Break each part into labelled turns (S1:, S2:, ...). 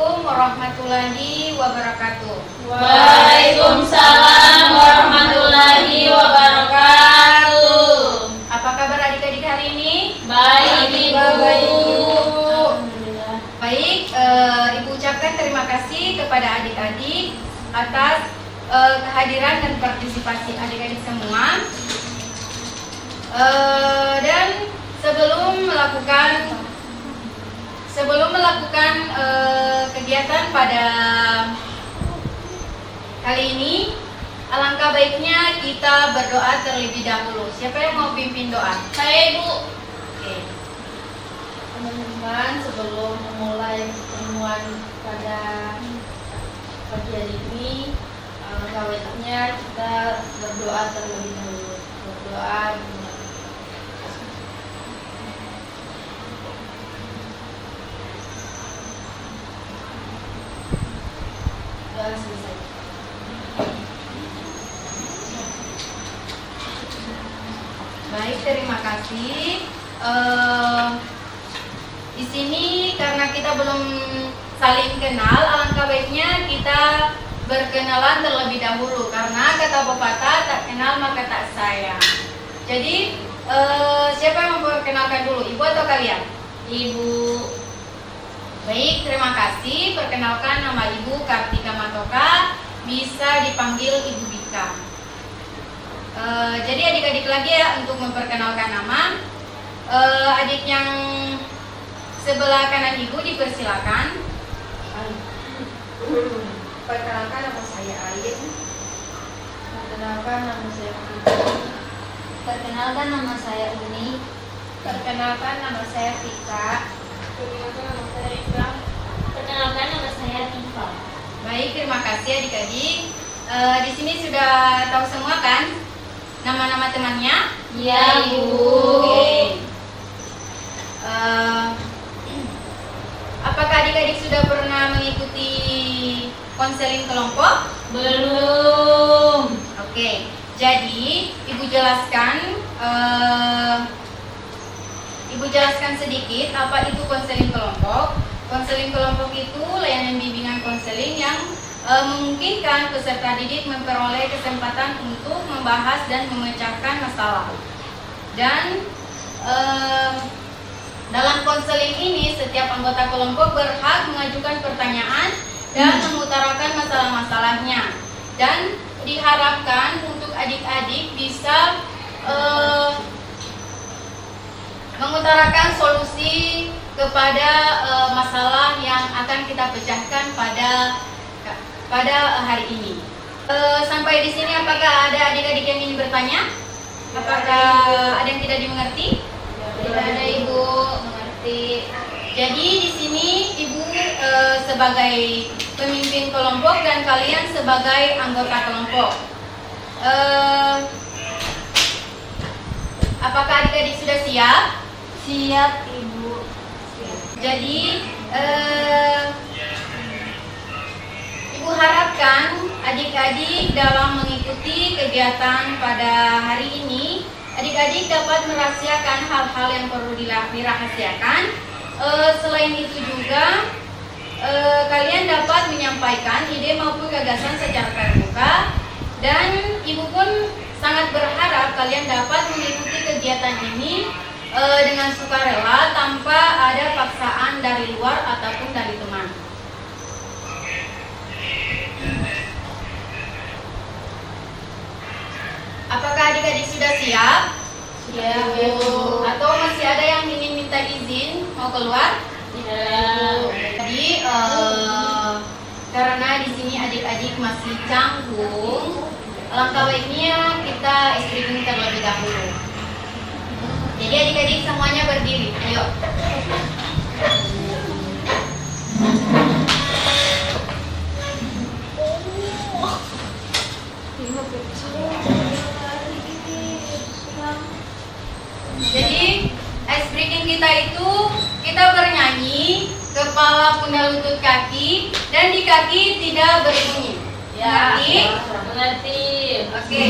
S1: Assalamualaikum warahmatullahi wabarakatuh.
S2: Waalaikumsalam warahmatullahi wabarakatuh.
S1: Apa kabar adik-adik hari ini?
S2: Baik, Ibu.
S1: Alhamdulillah. Baik, Ibu ucapkan terima kasih kepada adik-adik atas kehadiran dan partisipasi adik-adik semua. Dan sebelum melakukan kegiatan pada kali ini, alangkah baiknya kita berdoa terlebih dahulu. Siapa yang mau pimpin doa?
S2: Saya, Ibu.
S1: Oke.
S3: Teman-teman, sebelum memulai pertemuan pada pagi hari ini, alangkah baiknya kita berdoa terlebih dahulu. Berdoa. Doa selesai.
S1: Baik, terima kasih. Di sini karena kita belum saling kenal, alangkah baiknya kita berkenalan terlebih dahulu karena kata pepatah tak kenal maka tak sayang. Jadi siapa yang memperkenalkan dulu, ibu atau kalian?
S2: Ibu.
S1: Baik, terima kasih. Perkenalkan, nama Ibu Kartika Matoka, bisa dipanggil Ibu Bika. Jadi adik-adik lagi ya untuk memperkenalkan nama. Adik yang sebelah kanan Ibu dipersilakan.
S3: Perkenalkan, nama saya Ain. Perkenalkan, nama saya Putri.
S2: Perkenalkan, nama saya Uni.
S3: Perkenalkan, nama saya Tika. Perkenalkan, nama saya Ikram.
S2: Perkenalkan, nama saya Tifa.
S1: Baik, terima kasih adik-adik. Di sini sudah tahu semua kan nama-nama temannya?
S2: Iya, Ibu.
S1: Oke. Apakah adik-adik sudah pernah mengikuti konseling kelompok?
S2: Belum.
S1: Oke. Jadi Ibu jelaskan sedikit apa itu konseling kelompok. Konseling kelompok itu layanan bimbingan konseling yang memungkinkan peserta didik memperoleh kesempatan untuk membahas dan memecahkan masalah. Dan dalam konseling ini setiap anggota kelompok berhak mengajukan pertanyaan dan mengutarakan masalah-masalahnya. Dan diharapkan untuk adik-adik bisa mengutarakan solusi kepada masalah yang akan kita pecahkan pada hari ini. Sampai di sini apakah ada adik-adik yang ingin bertanya? Apakah ada yang tidak dimengerti? Tidak ada, Ibu, mengerti. Jadi di sini Ibu sebagai pemimpin kelompok dan kalian sebagai anggota kelompok. Apakah adik-adik sudah siap?
S2: Siap, Ibu.
S1: Jadi Ibu harapkan adik-adik dalam mengikuti kegiatan pada hari ini, adik-adik dapat merahasiakan hal-hal yang perlu dirahasiakan. Selain itu juga kalian dapat menyampaikan ide maupun gagasan secara terbuka. Dan Ibu pun sangat berharap kalian dapat mengikuti kegiatan ini dengan sukarela tanpa ada paksaan dari luar ataupun dari teman. Apakah adik-adik sudah siap?
S2: Siap, Ibu.
S1: Atau masih ada yang ingin minta izin mau keluar?
S2: Tidak.
S1: Jadi karena di sini adik-adik masih canggung, alangkah baiknya kita istirahat terlebih dahulu. Jadi adik-adik semuanya berdiri. Ayo. Jadi ice breaking kita itu kita bernyanyi, kepala, pundak, lutut, kaki, dan di kaki tidak berbunyi.
S2: Ya,
S1: Mengerti?
S2: mengerti.
S1: Oke.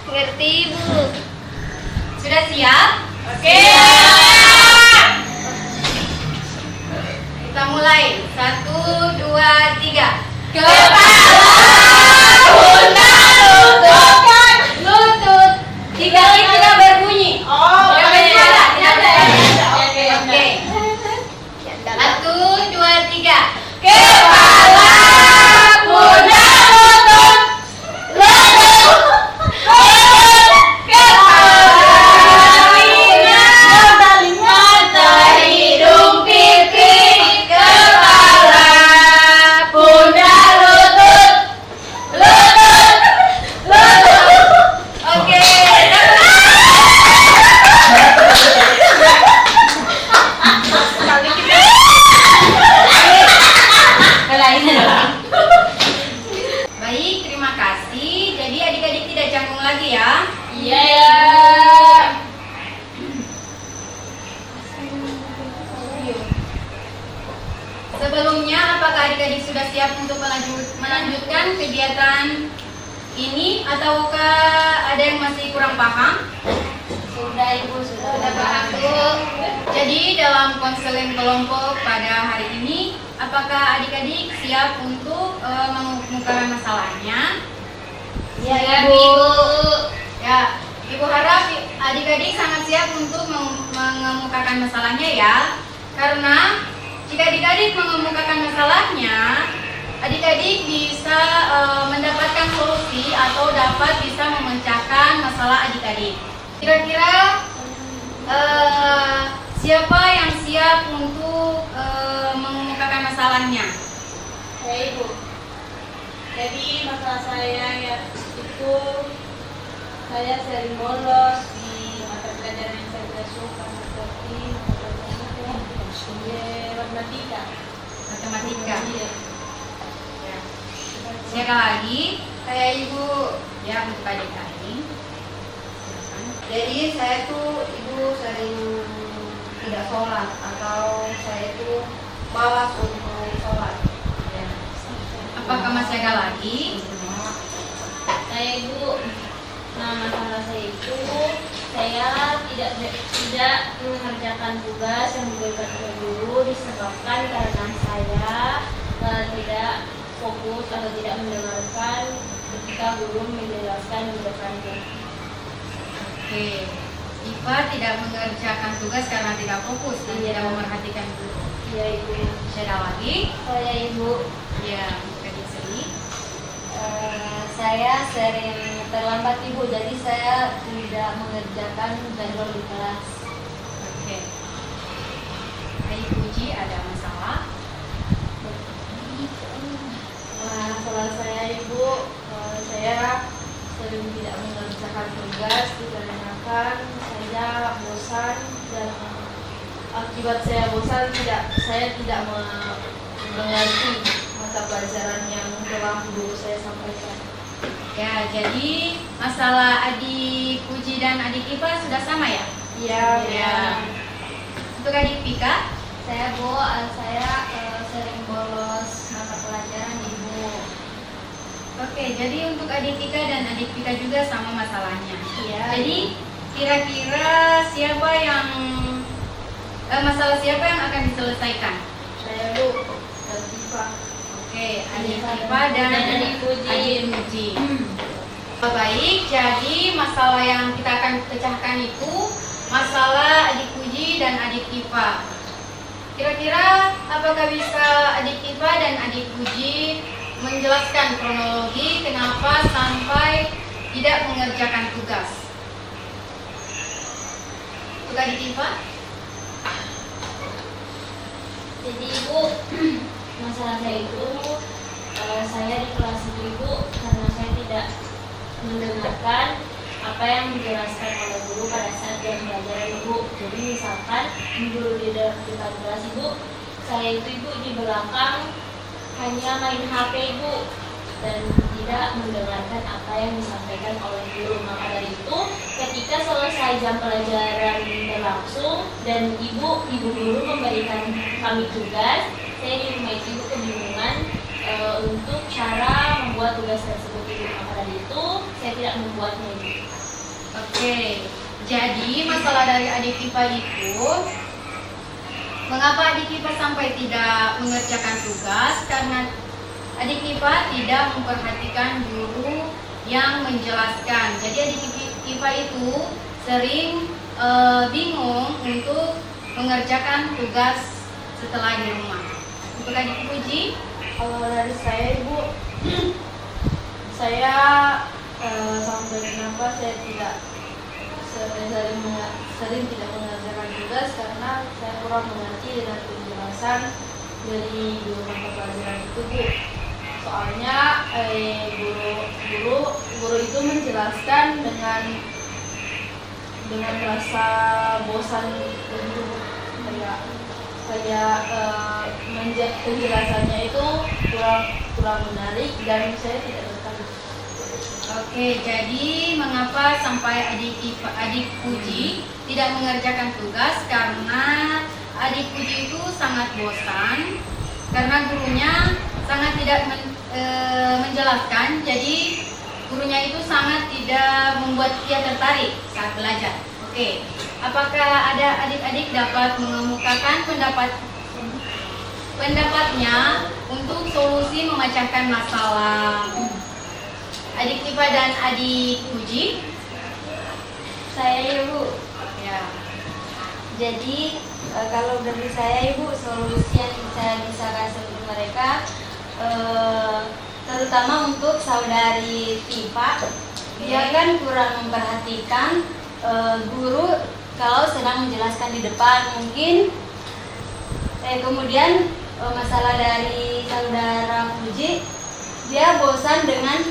S1: Ngerti, Bu? Sudah siap?
S2: Oke.
S1: Kita mulai. 1, 2, 3. Lutut. 3 kali tidak berbunyi. Tidak bersuara, tidak bersuara. Oke. 1, 2, 3.
S2: Kepala, pundak, lutut, lutut, mata, hidung, pipi, kepala, pundak, lutut, lutut, lutut.
S1: Oke. Baik, terima kasih. Jadi adik-adik tidak canggung lagi ya.
S2: Iya.
S1: Sebelumnya, apakah adik-adik sudah siap untuk melanjutkan kegiatan ini ataukah ada yang masih kurang paham?
S2: Sudah Ibu,
S1: Sudah paham, Bu. Jadi dalam konseling kelompok pada hari ini, apakah adik-adik siap untuk mengemukakan masalahnya?
S2: Iya Ibu.
S1: Ya, Ibu harap adik-adik sangat siap untuk mengemukakan masalahnya ya. Karena jika adik-adik mengemukakan masalahnya, adik-adik bisa mendapatkan solusi atau dapat bisa memecahkan masalah adik-adik. Kira-kira siapa yang siap untuk mengemukakan masalahnya?
S2: Saya Ibu. Jadi masalah saya ya itu saya sering bolos di mata pelajaran yang saya tidak suka seperti matematika.
S1: Matematika.
S2: Iya.
S1: Ya. Siapa lagi?
S3: Saya Ibu.
S1: Ya, untuk adik-adik. Silakan.
S3: Jadi saya tuh Ibu sering tidak sholat atau saya tuh malas untuk sholat.
S1: Ya. Apakah masih ada lagi?
S2: Saya Ibu. Nah, masalah saya itu saya tidak mengerjakan tugas yang diberikan oleh guru disebabkan karena saya tidak fokus atau tidak mendengarkan ketika guru menjelaskan di depannya.
S1: Oke. Iva tidak mengerjakan tugas karena tidak fokus dan
S2: Iya.
S1: tidak memerhatikan guru.
S2: Iya Ibu.
S1: Masih ada lagi?
S2: Saya Ibu.
S1: Ya, untuk adik seri.
S2: Saya sering terlambat Ibu, jadi saya tidak mengerjakan jadwal di kelas.
S1: Oke. Adik Puji ada masalah?
S2: Masalah saya Ibu, saya sering tidak mengerjakan tugas dikarenakan saya bosan dan akibat saya bosan saya tidak mengerti mata pelajaran yang telah guru saya sampaikan.
S1: Ya, jadi masalah adik Puji dan adik Iva sudah sama ya?
S2: Iya.
S1: Ya. Untuk adik Pika?
S2: Saya Bu, saya sering bolos mata pelajaran Ibu.
S1: Oke, jadi untuk adik Pika dan adik Pika juga sama masalahnya.
S2: Iya.
S1: Jadi kira-kira siapa yang masalah siapa yang akan diselesaikan?
S2: Saya Bu, dan Tifa.
S1: Oke, adik Iva dan
S2: adik Puji.
S1: adik Puji. Baik, jadi masalah yang kita akan pecahkan itu masalah adik Puji dan adik Iva. Kira-kira apakah bisa adik Iva dan adik Puji menjelaskan kronologi kenapa sampai tidak mengerjakan tugas? Untuk adik Iva?
S2: Jadi Ibu, masalah saya itu saya di kelas itu Ibu karena saya tidak mendengarkan apa yang dijelaskan oleh guru pada saat dia belajar Ibu. Jadi misalkan guru di depan kelas Ibu, saya itu Ibu di belakang hanya main HP Ibu dan tidak mendengarkan apa yang disampaikan oleh guru. Maka dari itu ketika selesai jam pelajaran berlangsung dan ibu guru memberikan kami tugas, saya di rumah itu kebingungan untuk cara membuat tugas tersebut Ibu. Maka dari itu saya tidak membuatnya Ibu.
S1: Oke, jadi masalah dari adik Iva itu Mengapa adik IPA sampai tidak mengerjakan tugas? Karena adik IPA tidak memperhatikan guru yang menjelaskan. Jadi adik IPA itu sering bingung untuk mengerjakan tugas setelah di rumah. Untuk adik Puji,
S2: Kalau dari saya Ibu, saya sampai kenapa saya tidak sering tidak mengerjakan tugas karena saya kurang mengerti dengan penjelasan dari guru mata pelajaran itu Bu. Soalnya guru itu menjelaskan dengan rasa bosan gitu, kayak penjelasannya itu kurang menarik dan saya tidak tertarik.
S1: oke, jadi mengapa sampai adik Puji tidak mengerjakan tugas? Karena adik Puji itu sangat bosan karena gurunya sangat tidak menjelaskan. Jadi gurunya itu sangat tidak membuat dia tertarik saat belajar. Oke, apakah ada adik-adik dapat mengemukakan pendapatnya untuk solusi memecahkan masalah adik IPA dan adik Puji?
S2: Saya Ibu,
S1: Ya.
S2: jadi kalau dari saya Ibu, solusi yang saya bisa kasih untuk mereka terutama untuk saudari Tifa, dia kan kurang memperhatikan guru kalau sedang menjelaskan di depan. Mungkin kemudian masalah dari saudara Puji, dia bosan dengan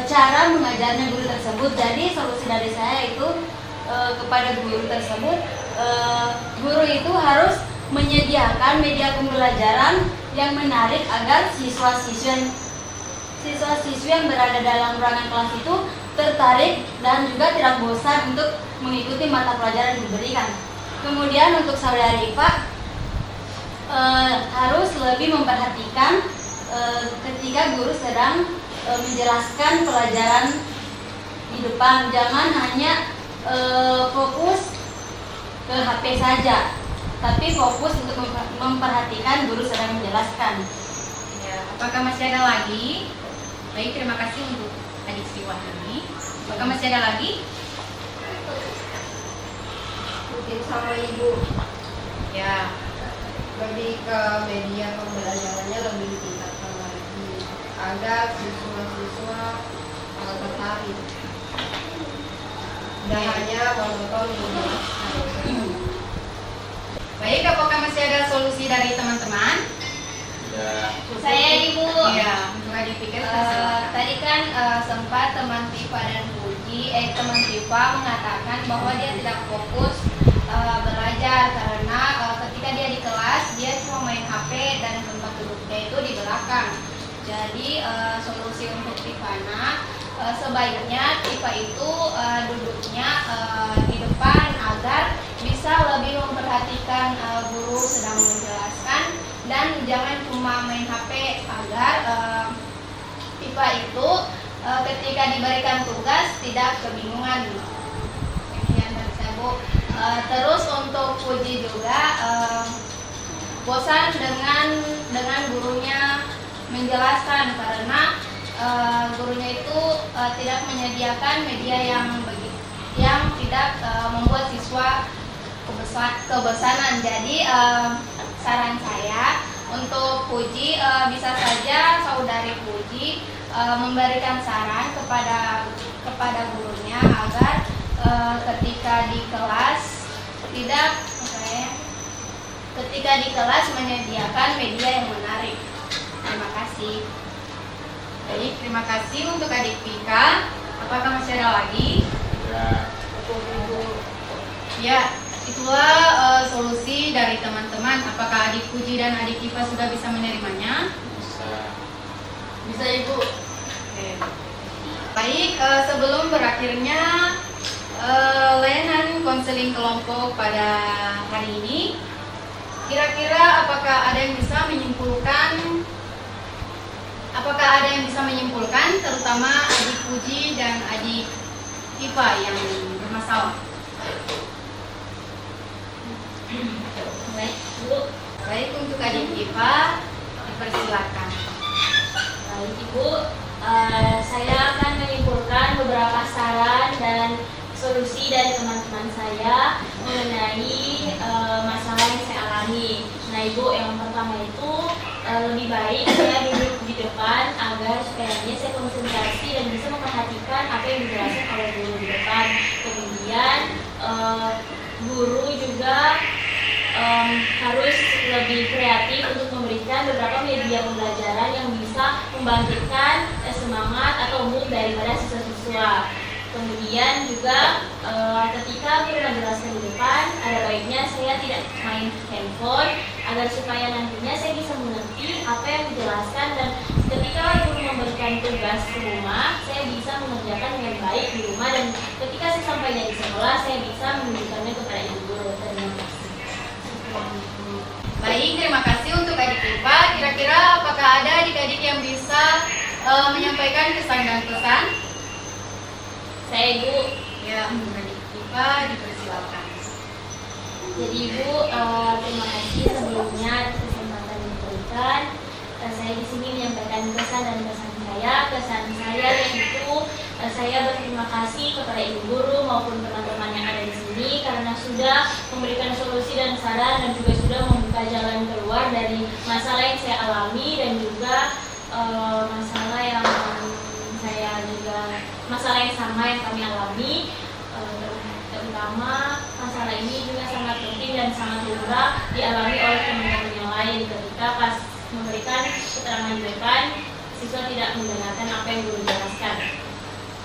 S2: cara mengajarnya guru tersebut. Jadi solusi dari saya itu kepada guru tersebut, guru itu harus menyediakan media pembelajaran yang menarik agar siswa-siswi yang berada dalam ruangan kelas itu tertarik dan juga tidak bosan untuk mengikuti mata pelajaran yang diberikan. Kemudian untuk saudari Ipa harus lebih memperhatikan ketika guru sedang menjelaskan pelajaran di depan. Jangan hanya fokus ke HP saja, tapi fokus untuk memperhatikan guru sedang menjelaskan.
S1: Ya, apakah masih ada lagi? Baik, terima kasih untuk adik Sriwahani. Apakah masih ada lagi?
S3: Mungkin sama Ibu
S1: Ya,
S3: lebih ke media pembelajarannya lebih ditingkatkan lagi agar siswa-siswa tertarik. Dan hanya menonton menjelaskan.
S1: baik. Apakah masih ada solusi dari teman-teman?
S2: Saya Ibu.
S1: Ya, untuk adik pikir silakan.
S2: Tadi kan sempat teman Tifa dan teman Tifa mengatakan bahwa dia tidak fokus belajar karena ketika dia di kelas dia cuma main HP dan tempat duduknya itu di belakang. Jadi solusi untuk Tifana, sebaiknya Tifa itu duduknya di depan agar bisa lebih memperhatikan guru sedang menjelaskan dan jangan cuma main HP agar Tifa itu ketika diberikan tugas tidak kebingungan. Sekian dari saya Bu. Terus untuk Puji juga bosan dengan gurunya menjelaskan karena gurunya itu tidak menyediakan media yang tidak membuat siswa kebosanan. Jadi saran saya untuk Puji, bisa saja saudari Puji memberikan saran kepada gurunya agar ketika di kelas menyediakan media yang menarik. Terima kasih.
S1: Baik, terima kasih untuk adik Pika. Apakah masih ada lagi? Ya, itulah solusi dari teman-teman. Apakah adik Puji dan adik Kipa sudah bisa menerimanya?
S2: Bisa Ibu.
S1: Oke. Baik, sebelum berakhirnya layanan konseling kelompok pada hari ini, kira-kira apakah ada yang bisa menyimpulkan terutama adik Puji dan adik Kipa yang bermasalah?
S2: Baik, Bu.
S1: Baik, untuk adik IPA dipersilakan.
S2: Baik Ibu, saya akan menyimpulkan beberapa saran dan solusi dari teman-teman saya mengenai masalah yang saya alami. Nah Ibu, yang pertama itu lebih baik saya duduk di depan agar supaya saya konsentrasi dan bisa memperhatikan apa yang dijelaskan oleh guru di depan. Kemudian guru juga harus lebih kreatif untuk memberikan beberapa media pembelajaran yang bisa membangkitkan semangat atau mood daripada siswa-siswa. Kemudian juga ketika guru menjelaskan di depan, ada baiknya saya tidak main handphone agar supaya nantinya saya bisa mengerti apa yang dijelaskan, dan ketika guru memberikan tugas ke rumah, saya bisa mengerjakan dengan baik di rumah, dan ketika saya sampainya di sekolah, saya bisa menunjukkannya kepada ibu guru. Terima kasih.
S1: Baik, terima kasih untuk adik IPA. Kira-kira apakah ada adik-adik yang bisa menyampaikan kesan dan pesan?
S2: Saya Ibu.
S1: Ya, untuk adik IPA dipersilakan.
S2: Jadi Ibu, terima kasih sebelumnya atas kesempatan yang diberikan. Saya di sini menyampaikan kesan dan pesan saya. Kesan saya yaitu saya berterima kasih kepada ibu guru maupun teman-teman yang ada di sini karena sudah memberikan solusi dan saran dan juga sudah membuka jalan keluar dari masalah yang saya alami, dan juga masalah yang sama yang kami alami. Terutama masalah ini juga sangat penting dan sangat lumrah dialami oleh teman-teman yang lain ketika pas memberikan keterangan di depan, siswa tidak mendengarkan apa yang guru jelaskan.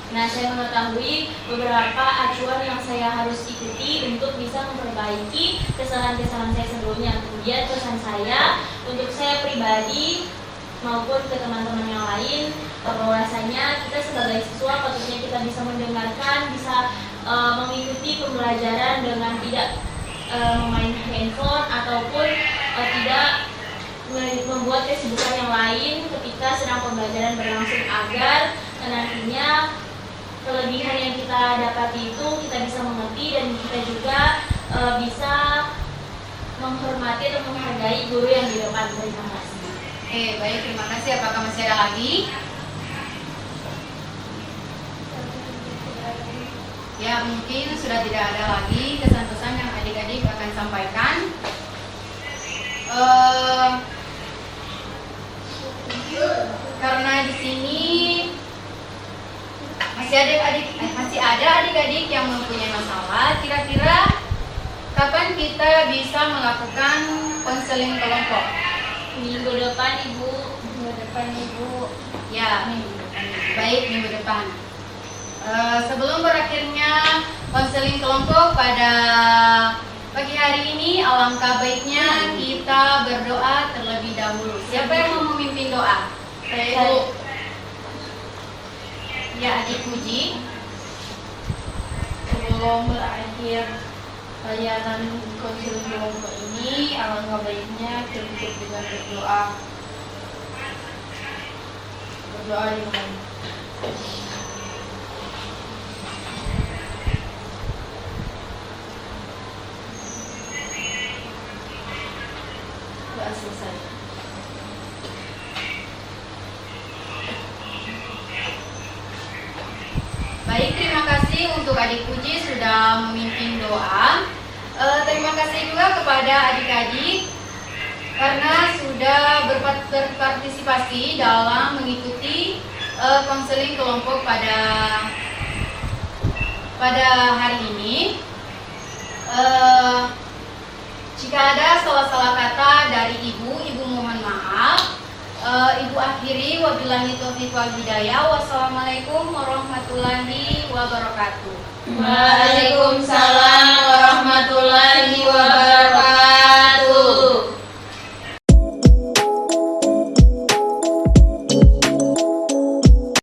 S2: Nah, saya mengetahui beberapa acuan yang saya harus ikuti untuk bisa memperbaiki kesalahan-kesalahan saya sebelumnya. Kemudian pesan saya untuk saya pribadi maupun ke teman-teman yang lain, bahwasanya kita sebagai siswa patutnya kita bisa mendengarkan, bisa mengikuti pembelajaran dengan tidak memain handphone ataupun tidak membuat kesibukan yang lain ketika sedang pembelajaran berlangsung, agar nantinya kelebihan yang kita dapati itu kita bisa mengerti dan kita juga bisa menghormati atau menghargai guru yang di depan. Terima kasih.
S1: Baik, terima kasih. Apakah masih ada lagi? Ya, mungkin sudah tidak ada lagi kesan-pesan yang adik-adik akan sampaikan. Karena di sini masih ada adik-adik yang mempunyai masalah, kira-kira kapan kita bisa melakukan konseling kelompok?
S2: Minggu depan Ibu.
S1: Ya, minggu depan. Baik, minggu depan. Sebelum berakhirnya konseling kelompok pada pagi hari ini, alangkah baiknya kita berdoa terlebih dahulu. Siapa yang mau memimpin doa? Saya. Ya, Adik Puji.
S3: Sebelum berakhir layanan konseling kelompok ini, alangkah baiknya kita tutup dengan berdoa. Berdoa di rumah. Sudah selesai.
S1: Baik, terima kasih untuk Adik Puji sudah memimpin doa. Terima kasih juga kepada adik-adik karena sudah berpartisipasi dalam mengikuti konseling kelompok pada hari ini. Jika ada salah-salah kata dari Ibu mohon maaf. Ibu akhiri, wabillahi taufiq wal hidayah. Wassalamualaikum warahmatullahi wabarakatuh.
S2: Waalaikumsalam